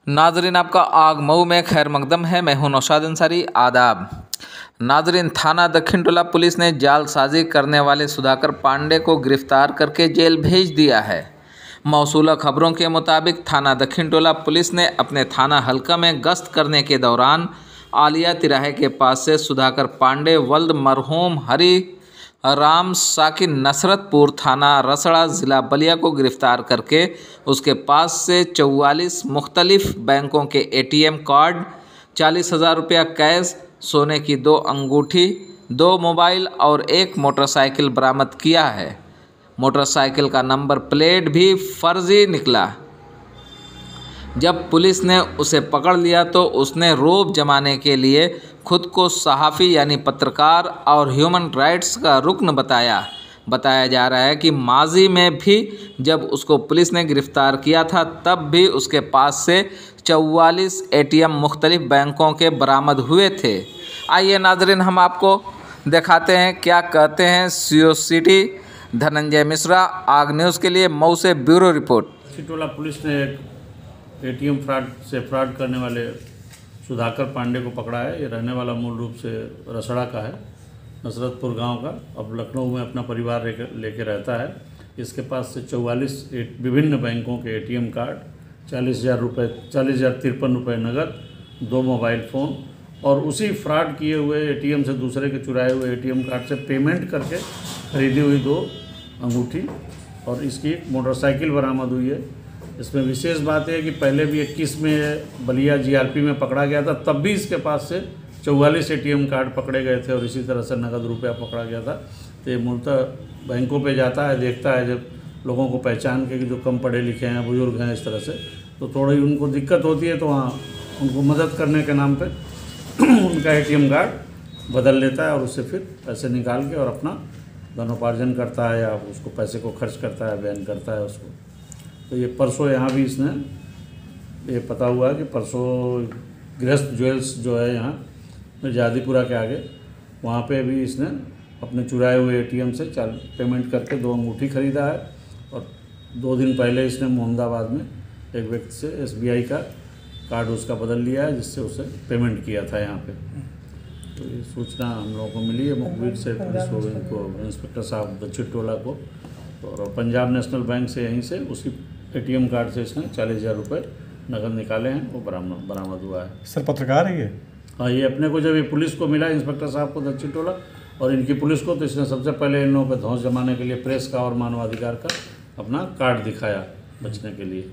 नाजरीन, आपका आग मऊ में खैर मकदम है। मैं हूं नौशाद अंसारी। आदाब नाजरीन, थाना दक्षिण टोला पुलिस ने जालसाजी करने वाले सुधाकर पांडे को गिरफ्तार करके जेल भेज दिया है। मौसूला खबरों के मुताबिक थाना दक्षिण टोला पुलिस ने अपने थाना हल्का में गश्त करने के दौरान आलिया तिराहे के पास से सुधाकर पांडे वल्द मरहूम हरी राम साकिन नसरतपुर थाना रसड़ा ज़िला बलिया को गिरफ्तार करके उसके पास से 44 मुख्तलिफ बैंकों के ATM कार्ड, 40,000 रुपया कैश, सोने की 2 अंगूठी, 2 मोबाइल और 1 मोटरसाइकिल बरामद किया है। मोटरसाइकिल का नंबर प्लेट भी फर्जी निकला। जब पुलिस ने उसे पकड़ लिया तो उसने रौब जमाने के लिए खुद को सहाफ़ी यानी पत्रकार और ह्यूमन राइट्स का रुकन बताया जा रहा है कि माजी में भी जब उसको पुलिस ने गिरफ्तार किया था तब भी उसके पास से 44 ATM मुख्तलिफ बैंकों के बरामद हुए थे। आइए नाजरीन, हम आपको दिखाते हैं क्या कहते हैं CO सिटी धनंजय मिश्रा। आग न्यूज़ के लिए मऊ से ब्यूरो रिपोर्ट। चिटोला पुलिस ने एक ATM फ्रॉड करने वाले सुधाकर पांडे को पकड़ा है। ये रहने वाला मूल रूप से रसड़ा का है, नसरतपुर गांव का। अब लखनऊ में अपना परिवार लेके रहता है। इसके पास से 44 विभिन्न बैंकों के ATM कार्ड, 40,053 रुपये नगद, 2 मोबाइल फ़ोन और उसी फ्रॉड किए हुए ATM से दूसरे के चुराए हुए ATM कार्ड से पेमेंट करके खरीदी हुई 2 अंगूठी और इसकी मोटरसाइकिल बरामद हुई है। इसमें विशेष बात है कि पहले भी 21 में बलिया GRP में पकड़ा गया था, तब भी इसके पास से 44 ATM कार्ड पकड़े गए थे और इसी तरह से नगद रुपया पकड़ा गया था। तो ये मूलतः बैंकों पे जाता है, देखता है जब लोगों को पहचान के कि जो कम पढ़े लिखे हैं, बुजुर्ग हैं, इस तरह से तो थोड़ी उनको दिक्कत होती है, तो वहाँ उनको मदद करने के नाम पर उनका ATM कार्ड बदल लेता है और उससे फिर पैसे निकाल के और अपना धनोपार्जन करता है या उसको पैसे को खर्च करता है, बयान करता है उसको। तो ये परसों यहाँ भी इसने ये पता हुआ कि परसों गृहस्थ ज्वेल्स जो है यहाँ जादीपुरा के आगे, वहाँ पे भी इसने अपने चुराए हुए ATM से पेमेंट करके 2 अंगूठी खरीदा है। और 2 दिन पहले इसने मोहम्मदाबाद में एक व्यक्ति से SBI का कार्ड उसका बदल लिया है, जिससे उसे पेमेंट किया था यहाँ पे। तो ये सूचना हम लोगों को मिली है मुखबिर से, पुलिस को, इंस्पेक्टर साहब दक्षिण टोला को, और पंजाब नेशनल बैंक से यहीं से उसी ATM कार्ड से इसने 40,000 रुपये नगद निकाले हैं, वो बरामद हुआ है। सर पत्रकार है ये? हाँ, ये अपने को जब ये पुलिस को मिला, इंस्पेक्टर साहब को दक्षिण टोला और इनकी पुलिस को, तो इसने सबसे पहले इन लोगों पर धौंस जमाने के लिए प्रेस का और मानवाधिकार का अपना कार्ड दिखाया बचने के लिए।